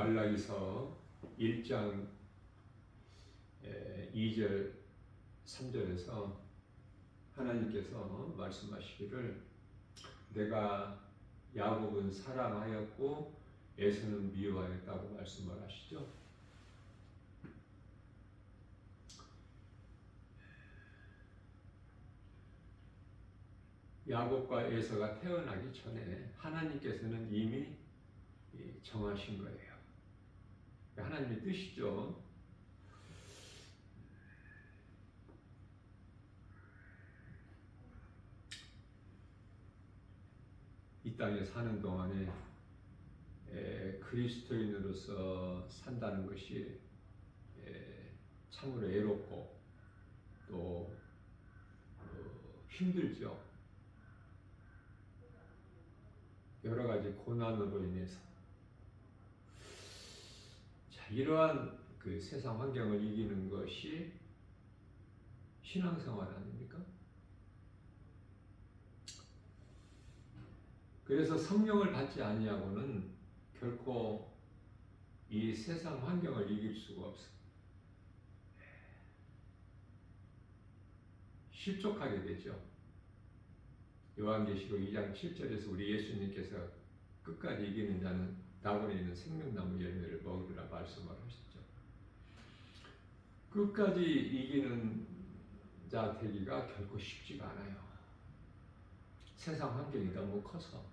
말라기서 1장 2절 3절에서 하나님께서 말씀하시기를 내가 야곱은 사랑하였고 에서는 미워하였다고 말씀을 하시죠. 야곱과 에서가 태어나기 전에 하나님께서는 이미 정하신 거예요. 하나님의 뜻이죠. 이 땅에 사는 동안에 그리스도인으로서 산다는 것이 참으로 애롭고 또 힘들죠. 여러 가지 고난으로 인해서. 자, 이러한 그 세상 환경을 이기는 것이 신앙생활 아닙니까? 그래서 성령을 받지 아니하고는 결코 이 세상 환경을 이길 수가 없어요. 실족하게 되죠. 요한계시록 2장 7절에서 우리 예수님께서 끝까지 이기는 자는 낙원에 있는 생명나무 열매를 먹으리라 말씀을 하셨죠. 끝까지 이기는 자 되기가 결코 쉽지가 않아요. 세상 환경이 너무 커서.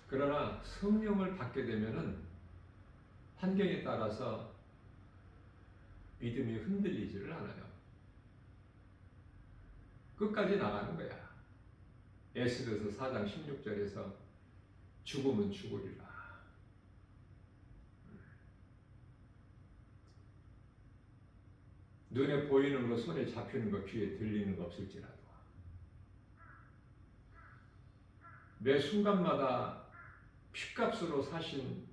그러나 성령을 받게 되면은 환경에 따라서 믿음이 흔들리지를 않아요. 끝까지 나가는 거야. 에스더서 4장 16절에서 죽으면 죽으리라. 눈에 보이는 거, 손에 잡히는 거, 귀에 들리는 거 없을지라도 매 순간마다 핏값으로 사신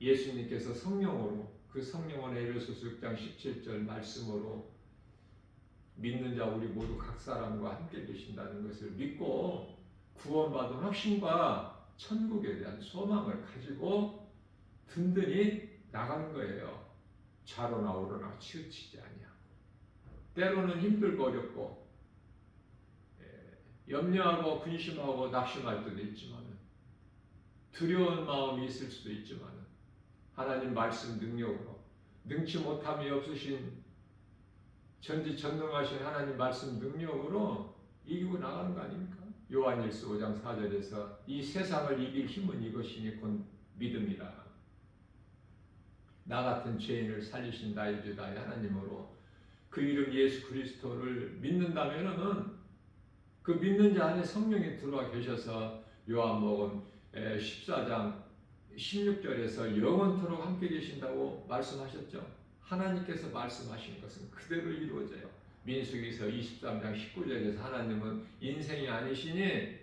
예수님께서 성령으로 그 성령은 에베소서 6장 17절 말씀으로 믿는 자 우리 모두 각 사람과 함께 계신다는 것을 믿고 구원받은 확신과 천국에 대한 소망을 가지고 든든히 나가는 거예요. 좌로나 우로나 치우치지 아니하고. 때로는 힘들고 어렵고 염려하고 근심하고 낙심할 때도 있지만 두려운 마음이 있을 수도 있지만 하나님 말씀 능력으로 능치 못함이 없으신 전지전능하신 하나님 말씀 능력으로 이기고 나가는 거 아닙니까? 요한일서 5장 4절에서 이 세상을 이길 힘은 이것이니 곧 믿음이라. 나 같은 죄인을 살리신 나의 주 나의 하나님으로 그 이름 예수 그리스도를 믿는다면은 그 믿는 자 안에 성령이 들어와 계셔서 요한복음 14장 16절에서 영원토록 함께 계신다고 말씀하셨죠. 하나님께서 말씀하신 것은 그대로 이루어져요. 민수기서 23장 19절에서 하나님은 인생이 아니시니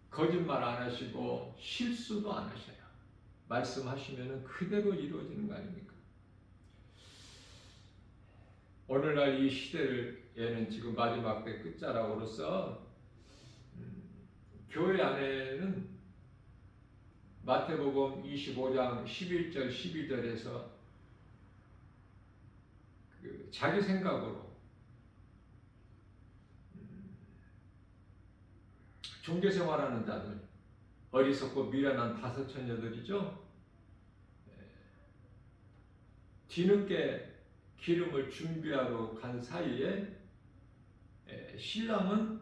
거짓말 안 하시고 실수도 안 하셔요. 말씀하시면 그대로 이루어지는 거 아닙니까? 오늘날 이 시대에는 지금 마지막 때 끝자락으로서 교회 안에는 마태복음 25장 11절 12절에서 자기 생각으로 종교생활하는 자들, 어리석고 미련한 다섯 처녀들이죠. 뒤늦게 기름을 준비하러 간 사이에 신랑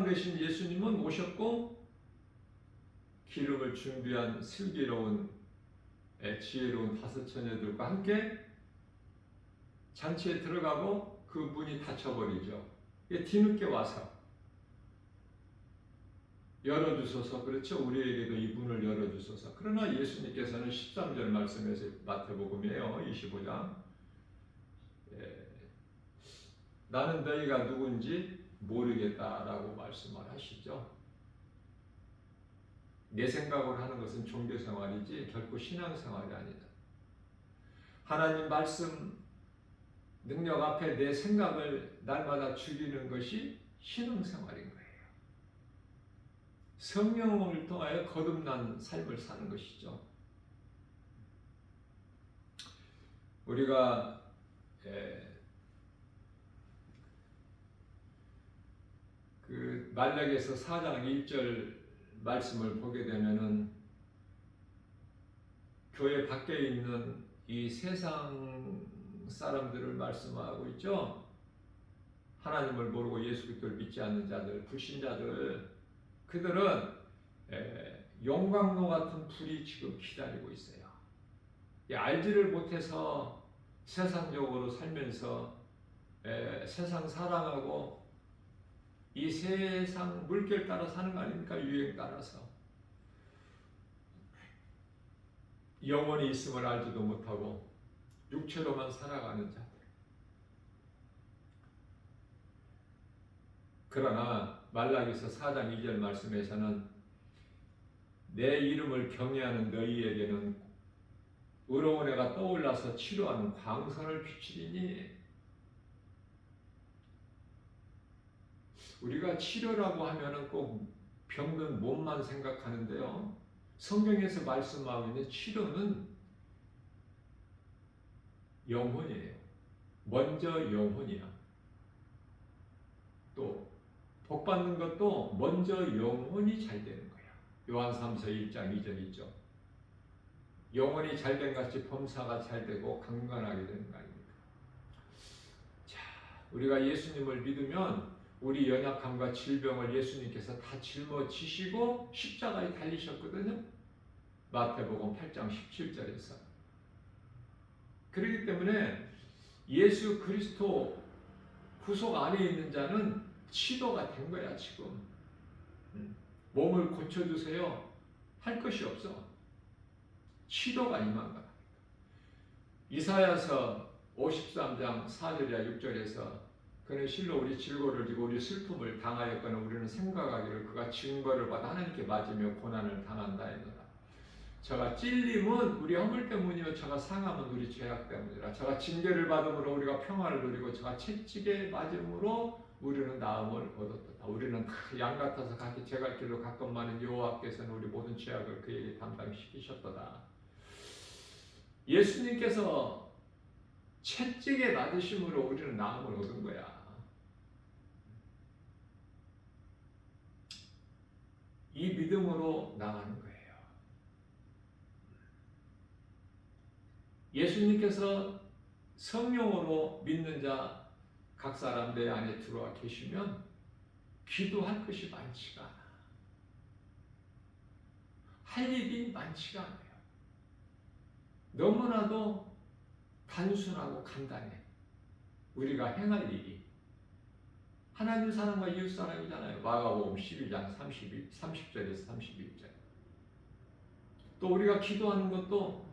대신 예수님은 오셨고 기름을 준비한 슬기로운 지혜로운 다섯 처녀들과 함께 잔치에 들어가고 그 문이 닫혀버리죠. 뒤늦게 와서 열어주소서. 그렇죠. 우리에게도 이 문을 열어주소서. 그러나 예수님께서는 13절 말씀에서 마태복음이에요. 25장 나는 너희가 누군지 모르겠다라고 말씀을 하시죠. 내 생각으로 하는 것은 종교생활이지 결코 신앙생활이 아니다. 하나님 말씀 능력 앞에 내 생각을 날마다 죽이는 것이 신앙생활인 거예요. 성령을 통하여 거듭난 삶을 사는 것이죠. 우리가 그 말라기에서 4장 1절 말씀을 보게 되면은 교회 밖에 있는 이 세상 사람들을 말씀하고 있죠. 하나님을 모르고 예수 그리스도를 믿지 않는 자들, 불신자들, 그들은 용광로 같은 불이 지금 기다리고 있어요. 알지를 못해서 세상적으로 살면서 세상 사랑하고 이 세상 물결 따라 사는 거 아닙니까? 유행 따라서 영원히 있음을 알지도 못하고 육체로만 살아가는 자들. 그러나 말라기서 4장 2절 말씀에서는 내 이름을 경외하는 너희에게는 의로운 해가 떠올라서 치료하는 광선을 비추리니. 우리가 치료라고 하면은 꼭 병든 몸만 생각하는데요. 성경에서 말씀하고 있는 치료는 영혼이에요. 먼저 영혼이야. 또 복받는 것도 먼저 영혼이 잘 되는 거야. 요한 3서 1장 2절 있죠. 영혼이 잘된 같이 범사가 잘 되고 강건하게 되는 거 아닙니까? 자, 우리가 예수님을 믿으면 우리 연약함과 질병을 예수님께서 다 짊어지시고 십자가에 달리셨거든요. 마태복음 8장 17절에서. 그렇기 때문에 예수 그리스도 구속 안에 있는 자는 치료가 된 거야 지금. 몸을 고쳐주세요 할 것이 없어. 치료가 임한 거야. 이사야서 53장 4절이나 6절에서 그는 실로 우리 질고를 지고 우리 슬픔을 당하였거늘 우리는 생각하기를 그가 징벌을 받아 하나님께 맞으며 고난을 당한다 했노라. 저가 찔림은 우리 허물 때문이요 저가 상함은 우리 죄악 때문이라. 저가 징계를 받음으로 우리가 평화를 누리고 저가 채찍에 맞음으로 우리는 나음을 얻었다. 우리는 다 양 같아서 각기 제갈 길로 가끔 많은 여호와께서는 우리 모든 죄악을 그에게 담당시키셨도다. 예수님께서 채찍에 맞으심으로 우리는 나음을 얻은 거야. 이 믿음으로 나가는 거예요. 예수님께서 성령으로 믿는 자 각 사람 내 안에 들어와 계시면 기도할 것이 많지가 않아. 할 일이 많지가 않아요. 너무나도 단순하고 간단해. 우리가 행할 일이. 하나님 사랑과 이웃 사랑이잖아요. 마가복음 12장 30절에서 31절. 또 우리가 기도하는 것도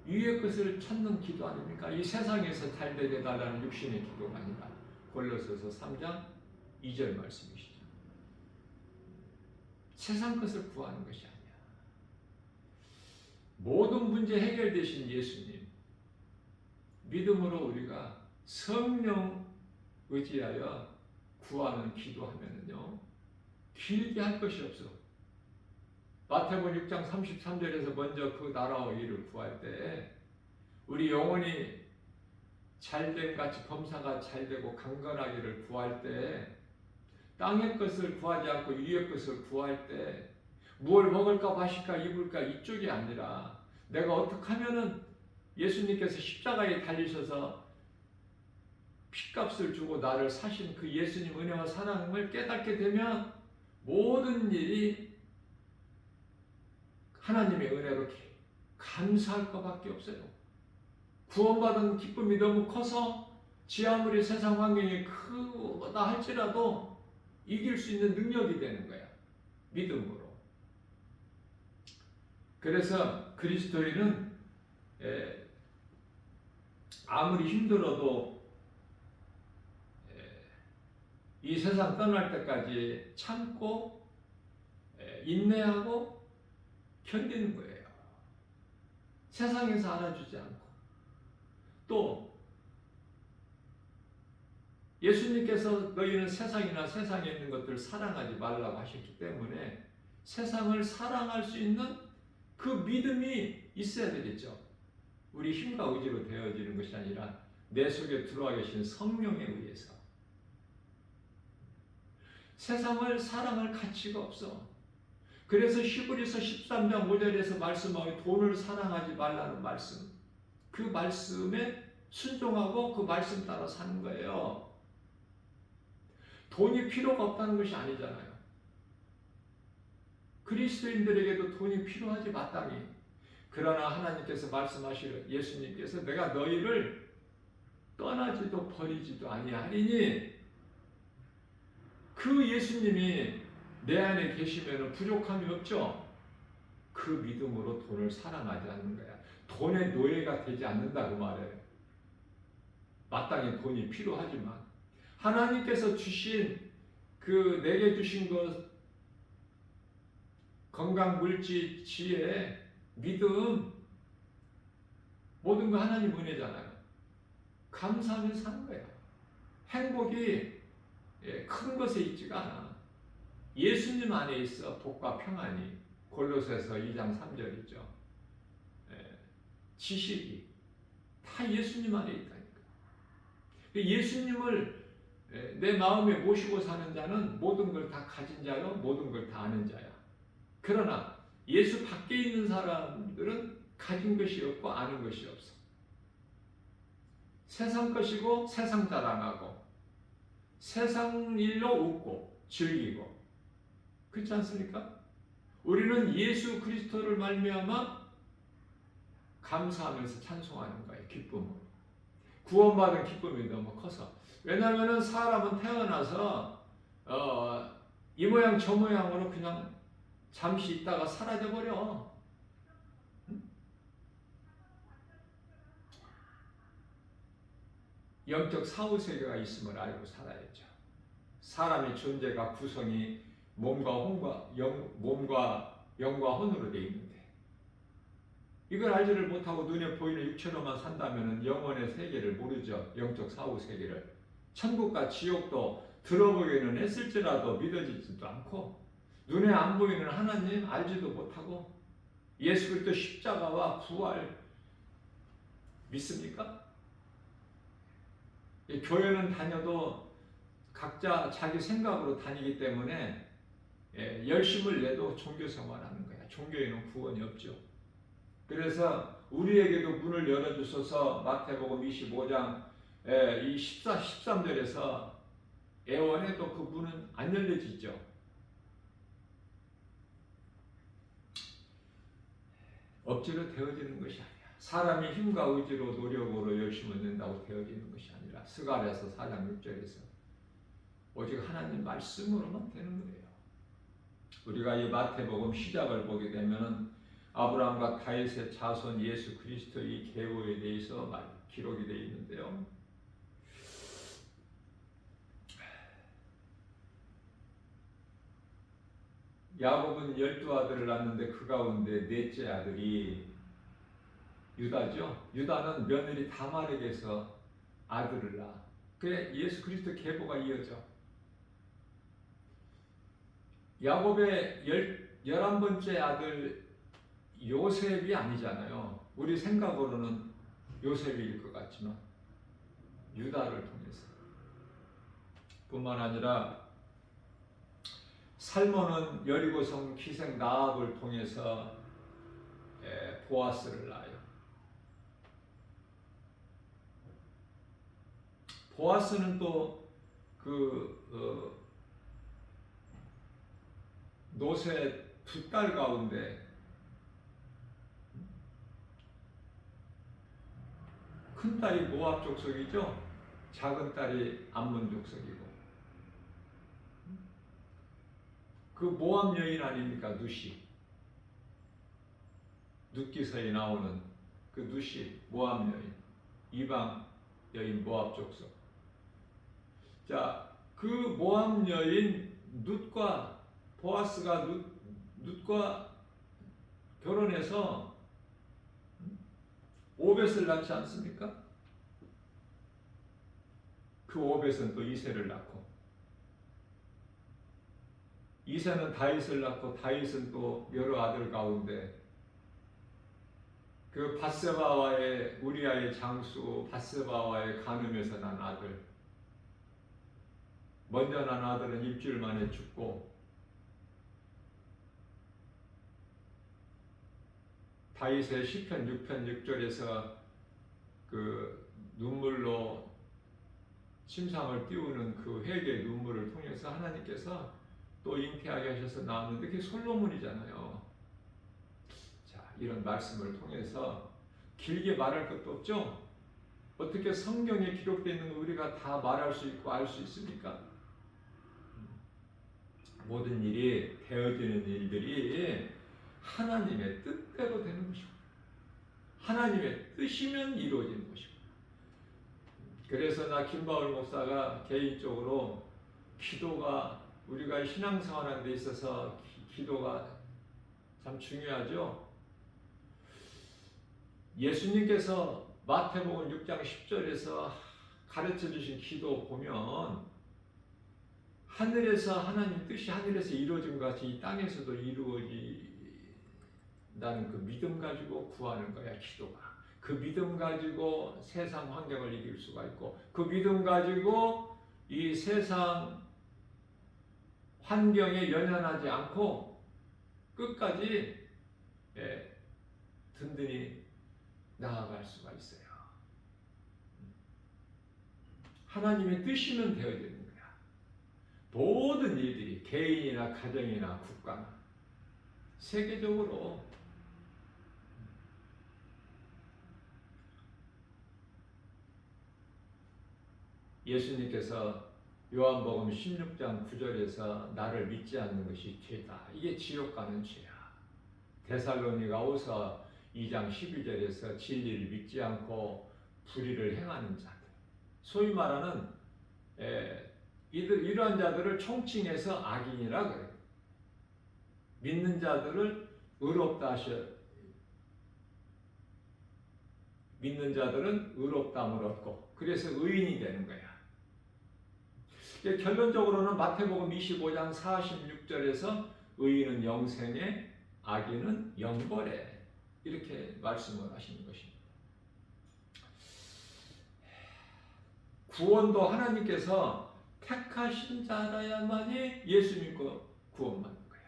위의 것을 찾는 기도 아닙니까? 이 세상에서 잘 되게 해달라는 육신의 기도가 아니라 골로새서 3장 2절 말씀이시죠. 세상 것을 구하는 것이 아니야. 모든 문제 해결되신 예수님 믿음으로 우리가 성령 의지하여 구하는 기도하면은요 길게 할 것이 없어. 마태복음 6장 33절에서 먼저 그 나라와 일을 구할 때 우리 영혼이 잘됨 같이 범사가 잘되고 강건하기를 구할 때 땅의 것을 구하지 않고 위의 것을 구할 때 무엇을 먹을까 마실까 입을까 이쪽이 아니라 내가 어떻게 하면은 예수님께서 십자가에 달리셔서 피값을 주고 나를 사신 그 예수님 은혜와 사랑을 깨닫게 되면 모든 일이 하나님의 은혜로 감사할 것밖에 없어요. 구원받은 기쁨이 너무 커서 지 아무리 세상 환경이 크다 할지라도 이길 수 있는 능력이 되는 거야. 믿음으로. 그래서 그리스도인은 아무리 힘들어도 이 세상 떠날 때까지 참고 인내하고 견디는 거예요. 세상에서 알아주지 않고. 또 예수님께서 너희는 세상이나 세상에 있는 것들을 사랑하지 말라고 하셨기 때문에 세상을 사랑할 수 있는 그 믿음이 있어야 되겠죠. 우리 힘과 의지로 되어지는 것이 아니라 내 속에 들어와 계신 성령에 의해서. 세상을 사랑할 가치가 없어. 그래서 히브리서 13장 5절에서 말씀하고 돈을 사랑하지 말라는 말씀, 그 말씀에 순종하고 그 말씀 따라 사는 거예요. 돈이 필요가 없다는 것이 아니잖아요. 그리스도인들에게도 돈이 필요하지 마땅히. 그러나 하나님께서 말씀하시려 예수님께서 내가 너희를 떠나지도 버리지도 아니하리니, 그 예수님이 내 안에 계시면 부족함이 없죠. 그 믿음으로 돈을 사랑하지 않는 거야. 돈의 노예가 되지 않는다고 말해요. 마땅히 돈이 필요하지만 하나님께서 주신 그 내게 주신 것, 건강, 물질, 지혜, 믿음, 모든 거 하나님 은혜잖아요. 감사하며 사는 거야. 행복이 큰 것에 있지가 않아. 예수님 안에 있어 복과 평안이. 골로새서 2장 3절이죠. 지식이 다 예수님 안에 있다니까. 예수님을 내 마음에 모시고 사는 자는 모든 걸 다 가진 자요, 모든 걸 다 아는 자야. 그러나 예수 밖에 있는 사람들은 가진 것이 없고 아는 것이 없어. 세상 것이고 세상 자랑하고 세상 일로 웃고 즐기고, 그렇지 않습니까? 우리는 예수 그리스도를 말미암아 감사하면서 찬송하는 거예요. 기쁨으로. 구원받은 기쁨이 너무 커서. 왜냐하면 사람은 태어나서 이 모양 저 모양으로 그냥 잠시 있다가 사라져버려. 영적 사후세계가 있음을 알고 살아야죠. 사람의 존재가 구성이 몸과 영과 혼으로 되어 있는데, 이걸 알지를 못하고 눈에 보이는 육체로만 산다면 영혼의 세계를 모르죠. 영적 사후세계를. 천국과 지옥도 들어보기는 했을지라도 믿어지지도 않고, 눈에 안 보이는 하나님 알지도 못하고, 예수 그리스도 십자가와 부활 믿습니까? 교회는 다녀도 각자 자기 생각으로 다니기 때문에 열심을 내도 종교 생활하는 거야. 종교에는 구원이 없죠. 그래서 우리에게도 문을 열어주셔서 마태복음 25장 이 13절에서 애원해도 그 문은 안 열려지죠. 억지로 되어지는 것이 아니야. 사람이 힘과 의지로 노력으로 열심을 낸다고 되어지는 것이 아니라 스가랴서 4장 6절에서 오직 하나님 말씀으로만 되는 거예요. 우리가 이 마태복음 시작을 보게 되면 아브라함과 다윗의 자손 예수 그리스도의 계보에 대해서 기록이 되어 있는데요. 야곱은 12아들을 낳았는데 그 가운데 넷째 아들이 유다죠. 유다는 며느리 다말에게서 아들을 낳아. 그래 예수 그리스도 계보가 이어져. 야곱의 11번째 아들 요셉이 아니잖아요. 우리 생각으로는 요셉일 것 같지만 유다를 통해서. 뿐만 아니라 살몬은 여리고성 기생 나압을 통해서 보아스를 낳아요. 보아스는 또 노새 두 딸 가운데 큰 딸이 모압 족속이죠. 작은 딸이 암몬 족속이고, 그 모압 여인 아닙니까? 누시. 룻기서에 나오는 그 누시, 모압 여인, 이방 여인 모압 족속. 자, 그 모압 여인 룻과 보아스가 룻과 결혼해서 오벳을 낳지 않습니까? 그 오벳은 또 이새를 낳고, 이새는 다윗을 낳고 다윗은 또 여러 아들 가운데 그 바세바와의 우리아의 장수 바세바와의 간음에서 난 아들, 먼저 난 아들은 일주일 만에 죽고 다윗의 시편 6편 6절에서 그 눈물로 심상을 띄우는 그 회개의 눈물을 통해서 하나님께서 또 잉태하게 하셔서 나왔는데 그게 솔로몬이잖아요. 자, 이런 말씀을 통해서 길게 말할 것도 없죠. 어떻게 성경에 기록되어 있는 거 우리가 다 말할 수 있고 알 수 있습니까? 모든 일이 되어지는 일들이 하나님의 뜻대로 되는 것이고 하나님의 뜻이면 이루어지는 것이고 그래서 나 김바울 목사가 개인적으로 기도가 우리가 신앙생활하는 데 있어서 기도가 참 중요하죠. 예수님께서 마태복음 6장 10절에서 가르쳐 주신 기도 보면 하늘에서 하나님 뜻이 하늘에서 이루어진 것 같이 이 땅에서도 이루어진다는 그 믿음 가지고 구하는 거야, 기도가. 그 믿음 가지고 세상 환경을 이길 수가 있고 그 믿음 가지고 이 세상 환경에 연연하지 않고 끝까지 든든히 나아갈 수가 있어요. 하나님의 뜻이면 되어지는 거야. 모든 일들이 개인이나 가정이나 국가나 세계적으로 예수님께서 요한복음 16장 9절에서 나를 믿지 않는 것이 죄다. 이게 지옥 가는 죄야. 데살로니가후서 2장 12절에서 진리를 믿지 않고 불의를 행하는 자들. 소위 말하는 이러한 자들을 총칭해서 악인이라 그래요. 믿는 자들을 의롭다 하셔. 믿는 자들은 의롭다함을 얻고 그래서 의인이 되는 거야. 결론적으로는 마태복음 25장 46절에서 의인은 영생에 악인은 영벌에 이렇게 말씀을 하시는 것입니다. 구원도 하나님께서 택하신 자라야만이 예수 믿고 구원받는 거예요.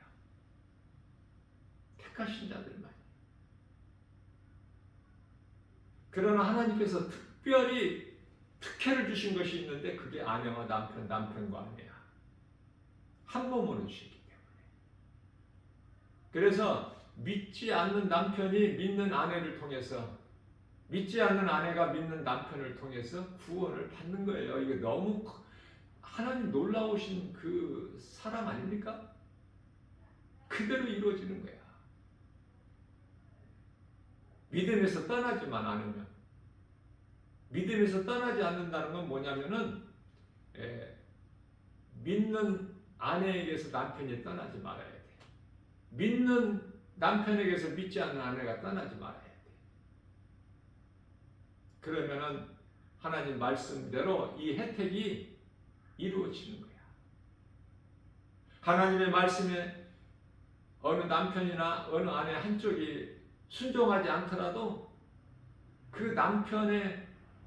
택하신 자들만. 그러나 하나님께서 특별히 특혜를 주신 것이 있는데 그게 아내와 남편, 남편과 아내야. 한 몸으로 주셨기 때문에. 그래서 믿지 않는 남편이 믿는 아내를 통해서 믿지 않는 아내가 믿는 남편을 통해서 구원을 받는 거예요. 이게 너무 하나님 놀라우신 그 사람 아닙니까? 그대로 이루어지는 거야. 믿음에서 떠나지만 않으면. 믿음에서 떠나지 않는다는 건 뭐냐면은 믿는 아내에게서 남편이 떠나지 말아야 돼. 믿는 남편에게서 믿지 않는 아내가 떠나지 말아야 돼. 그러면은 하나님 말씀대로 이 혜택이 이루어지는 거야. 하나님의 말씀에 어느 남편이나 어느 아내 한쪽이 순종하지 않더라도 그 남편의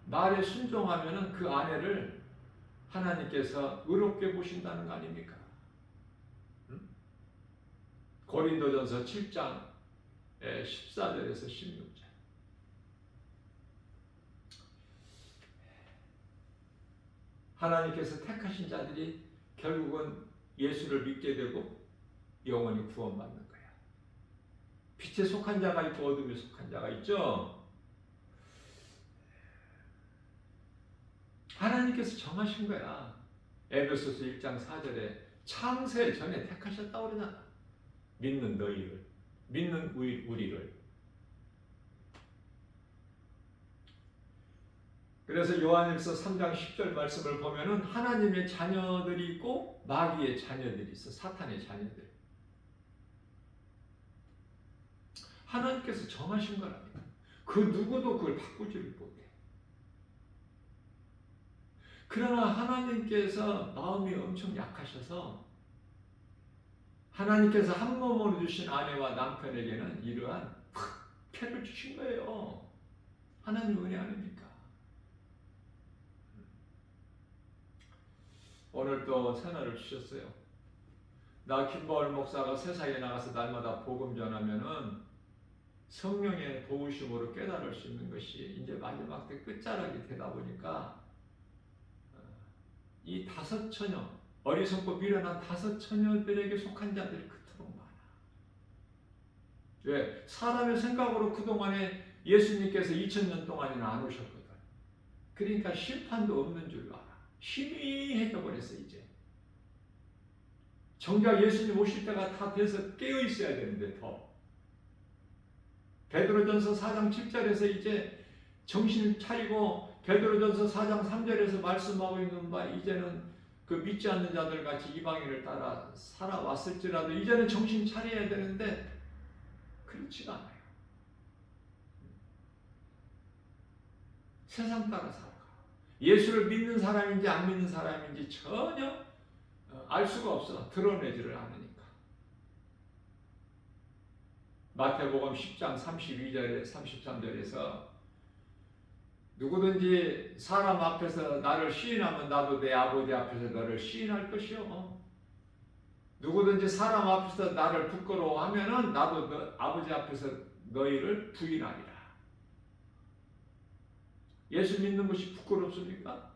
말에 순종하면은 그 아내를 하나님께서 의롭게 보신다는 거 아닙니까? 고린도전서 7장 14절에서 16절. 하나님께서 택하신 자들이 결국은 예수를 믿게 되고 영원히 구원받는 거야. 빛에 속한 자가 있고 어둠에 속한 자가 있죠. 하나님께서 정하신 거야. 에베소서 1장 4절에 창세 전에 택하셨다고 그러잖아. 믿는 너희를, 믿는 우리를. 그래서 요한일서 3장 10절 말씀을 보면은 하나님의 자녀들이 있고 마귀의 자녀들이 있어. 사탄의 자녀들. 하나님께서 정하신 거랍니다. 그 누구도 그걸 바꾸지를 못해. 그러나 하나님께서 마음이 엄청 약하셔서 하나님께서 한 몸으로 주신 아내와 남편에게는 이러한 특혜를 주신 거예요. 하나님 은혜 아닙니까? 오늘 또 새날을 주셨어요. 나 김바울 목사가 세상에 나가서 날마다 복음 전하면은 성령의 도우심으로 깨달을 수 있는 것이 이제 마지막 때 끝자락이 되다 보니까 이 다섯 처녀, 어리석고 미련한 다섯 처녀들에게 속한 자들이 그토록 많아. 왜? 사람의 생각으로 그동안에 예수님께서 2000년 동안이나 안 오셨거든. 그러니까 심판도 없는 줄 알아. 희미해져 버렸어 이제. 정작 예수님 오실 때가 다 돼서 깨어 있어야 되는데 더. 베드로전서 4장 7절에서 이제 정신을 차리고 베드로전서 4장 3절에서 말씀하고 있는 바 이제는 그 믿지 않는 자들 같이 이방인을 따라 살아왔을지라도 이제는 정신 차려야 되는데 그렇지가 않아요. 세상 따라 살아가. 예수를 믿는 사람인지 안 믿는 사람인지 전혀 알 수가 없어. 드러내지를 않으니까. 마태복음 10장 32절에 33절에서 누구든지 사람 앞에서 나를 시인하면 나도 내 아버지 앞에서 너를 시인할 것이요. 누구든지 사람 앞에서 나를 부끄러워하면은 나도 아버지 앞에서 너희를 부인하리라. 예수 믿는 것이 부끄럽습니까?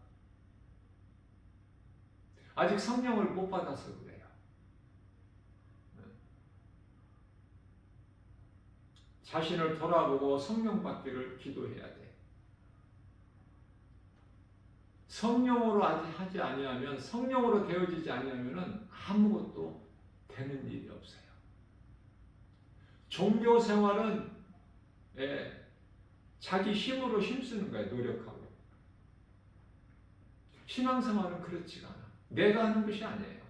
아직 성령을 못 받아서 그래요. 자신을 돌아보고 성령 받기를 기도해야 돼. 성령으로 아직 하지 아니하면 성령으로 되어지지 아니하면은 아무것도 되는 일이 없어요. 종교 생활은 자기 힘으로 힘쓰는 거예요. 노력하고. 신앙생활은 그렇지가 않아. 내가 하는 것이 아니에요.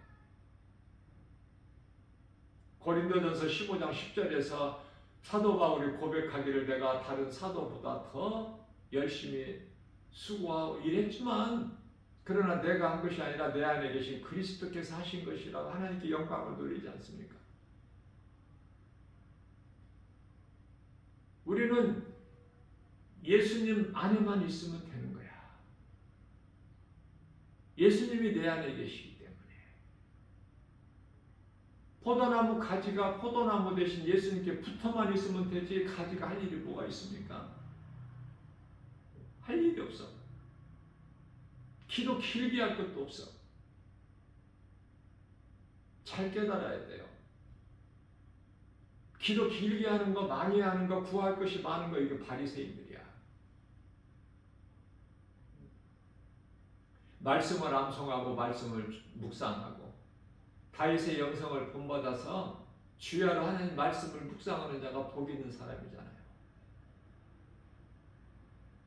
고린도전서 15장 10절에서 사도 바울이 고백하기를 내가 다른 사도보다 더 열심히 수고하고 일했지만 그러나 내가 한 것이 아니라 내 안에 계신 그리스도께서 하신 것이라고 하나님께 영광을 돌리지 않습니까? 우리는 예수님 안에만 있으면 되는 거야. 예수님이 내 안에 계시기 때문에. 포도나무 가지가 포도나무 대신 예수님께 붙어만 있으면 되지 가지가 할 일이 뭐가 있습니까? 할 일이 없어. 키도 길게 할 것도 없어. 잘 깨달아야 돼요. 기도 길게 하는 거, 많이 하는 거, 구할 것이 많은 거 이게 바리새인들이야. 말씀을 암송하고 말씀을 묵상하고 다윗의 영성을 본받아서 주야로 하나님 말씀을 묵상하는 자가 복이 있는 사람이잖아요.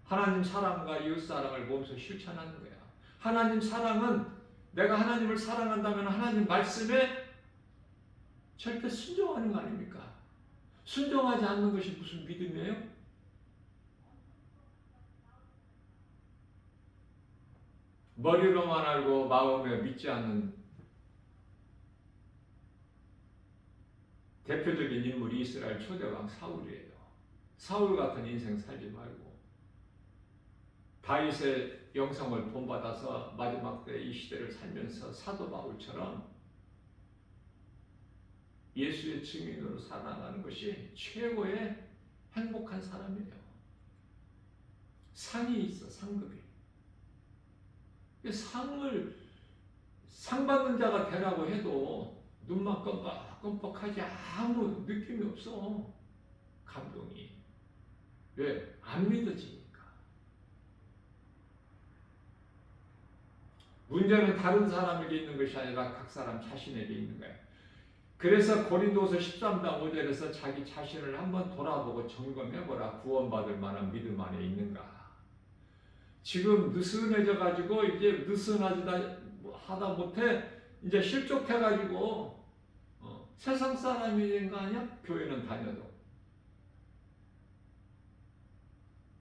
하나님 사랑과 이웃 사랑을 몸소 실천하는 거야. 하나님 사랑은 내가 하나님을 사랑한다면 하나님 말씀에 절대 순종하는 거 아닙니까? 순종하지 않는 것이 무슨 믿음이에요? 머리로만 알고 마음에 믿지 않는 대표적인 인물이 이스라엘 초대왕 사울이에요. 사울 같은 인생 살지 말고 다윗의 영성을 본받아서 마지막 때 이 시대를 살면서 사도 바울처럼 예수의 증인으로 살아가는 것이 최고의 행복한 사람이에요. 상이 있어, 상급이. 상 받는 자가 되라고 해도 눈만 껌뻑껌뻑하지 아무 느낌이 없어. 감동이. 왜? 안 믿어지니까. 문제는 다른 사람에게 있는 것이 아니라 각 사람 자신에게 있는 거예요. 그래서 고린도서 13장 5절에서 자기 자신을 한번 돌아보고 점검해보라. 구원받을 만한 믿음 안에 있는가. 지금 느슨해져 가지고 이제 느슨하다 못해 이제 실족해 가지고 세상 사람이 된 거 아니야? 교회는 다녀도.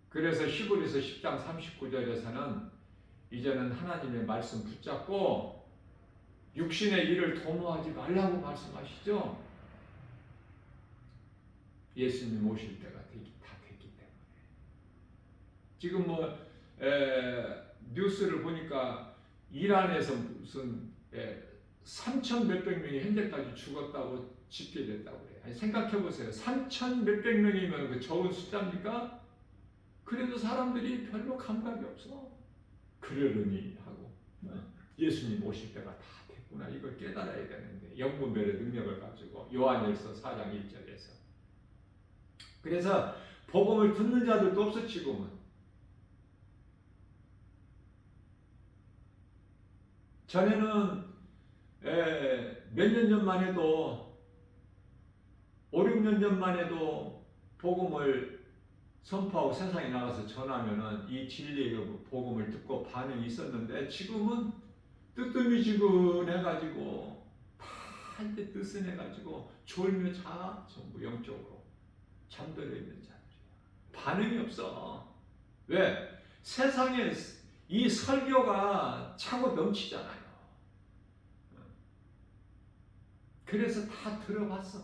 그래서 히브리서 10장 39절에서는 이제는 하나님의 말씀 붙잡고 육신의 일을 도모하지 말라고 말씀하시죠. 예수님 오실 때가 다 됐기 때문에. 지금 뉴스를 보니까 이란에서 무슨 3천 몇백 명이 현재까지 죽었다고 집계됐다고 그래요. 아니, 생각해보세요. 3천 몇백 명이면 그 적은 숫자입니까? 그래도 사람들이 별로 감각이 없어. 그러려니 하고 예수님 오실 때가 다 됐구나. 이걸 깨달아야 되는데 영분별의 능력을 가지고 요한일서 4장 1절에서 그래서 복음을 듣는 자들도 없어. 지금은 전에는 몇 년 전만 해도 5, 6년 전만 해도 복음을 선포하고 세상에 나가서 전하면은 이 진리의 복음을 듣고 반응이 있었는데 지금은 뜨뜻미지근해가지고 다 한때 뜨슨해가지고 졸며자 전부 영적으로 잠들어 있는 자들이야. 반응이 없어. 왜? 세상에 이 설교가 차고 넘치잖아요. 그래서 다 들어봤어.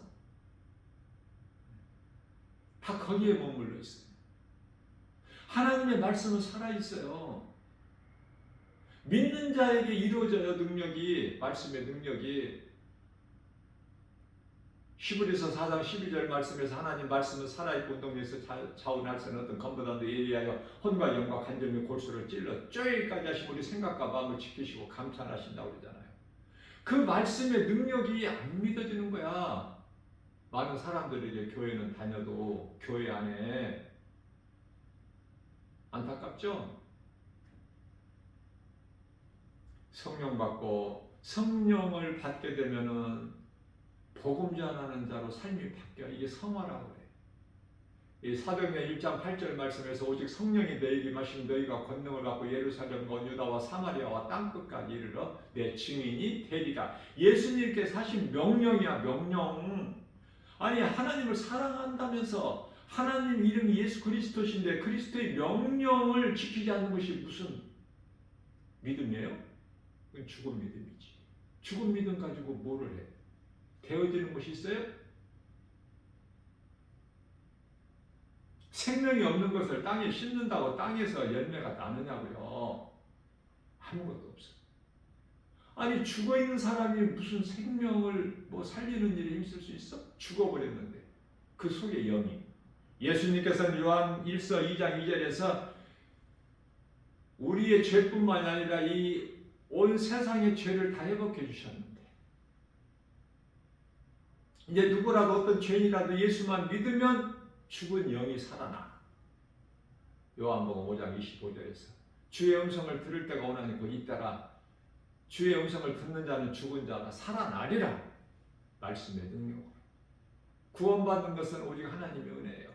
다 거기에 머물러 있어요. 하나님의 말씀은 살아있어요. 믿는 자에게 이루어져요. 능력이, 말씀의 능력이. 히브리서 4장 12절 말씀에서 하나님 말씀은 살아있고 운동에서 좌우날 수는 어떤 검보다도 예리하여 혼과 영과 간절미 골수를 찔러 쪼이까지 하시면 우리 생각과 마음을 지키시고 감찰하신다고 그러잖아요. 그 말씀의 능력이 안 믿어지는 거야. 많은 사람들이 교회는 다녀도 교회 안에 안타깝죠? 성령 받고 성령을 받게 되면은 복음 전하는 자로 삶이 바뀌어. 이게 성화라고 그래. 이 사도행전 1장 8절 말씀에서 오직 성령이 너희에게 임하시면 너희가 권능을 받고 예루살렘과 유다와 사마리아와 땅끝까지 이르러 내 증인이 되리라. 예수님께서 하신 명령이야. 명령. 아니 하나님을 사랑한다면서 하나님 이름이 예수 그리스도신데 그리스도의 명령을 지키지 않는 것이 무슨 믿음이에요? 그건 죽은 믿음이지. 죽은 믿음 가지고 뭐를 해? 되어지는 것이 있어요? 생명이 없는 것을 땅에 심는다고 땅에서 열매가 나느냐고요? 아무것도 없어. 아니 죽어있는 사람이 무슨 생명을 살리는 일에 힘쓸 수 있어? 죽어버렸는데 그 속에 영이. 예수님께서는 요한 1서 2장 2절에서 우리의 죄뿐만 아니라 이 온 세상의 죄를 다 회복해 주셨는데 이제 누구라도 어떤 죄인이라도 예수만 믿으면 죽은 영이 살아나. 요한복음 5장 25절에서 주의 음성을 들을 때가 오나니 곧 이때라. 주의 음성을 듣는 자는 죽은 자가 살아나리라. 말씀의 능력으로. 구원받는 것은 오직 하나님의 은혜예요.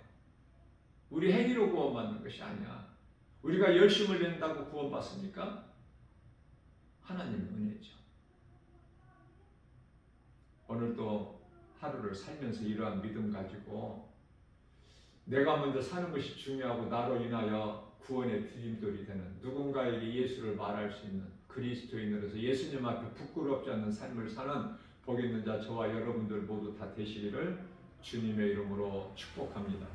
우리 행위로 구원받는 것이 아니야. 우리가 열심을 낸다고 구원받습니까? 하나님의 은혜죠. 오늘도 하루를 살면서 이러한 믿음 가지고 내가 먼저 사는 것이 중요하고 나로 인하여 구원의 디딤돌이 되는 누군가에게 예수를 말할 수 있는 그리스도인으로서 예수님 앞에 부끄럽지 않는 삶을 사는 복 있는 자 저와 여러분들 모두 다 되시기를 주님의 이름으로 축복합니다.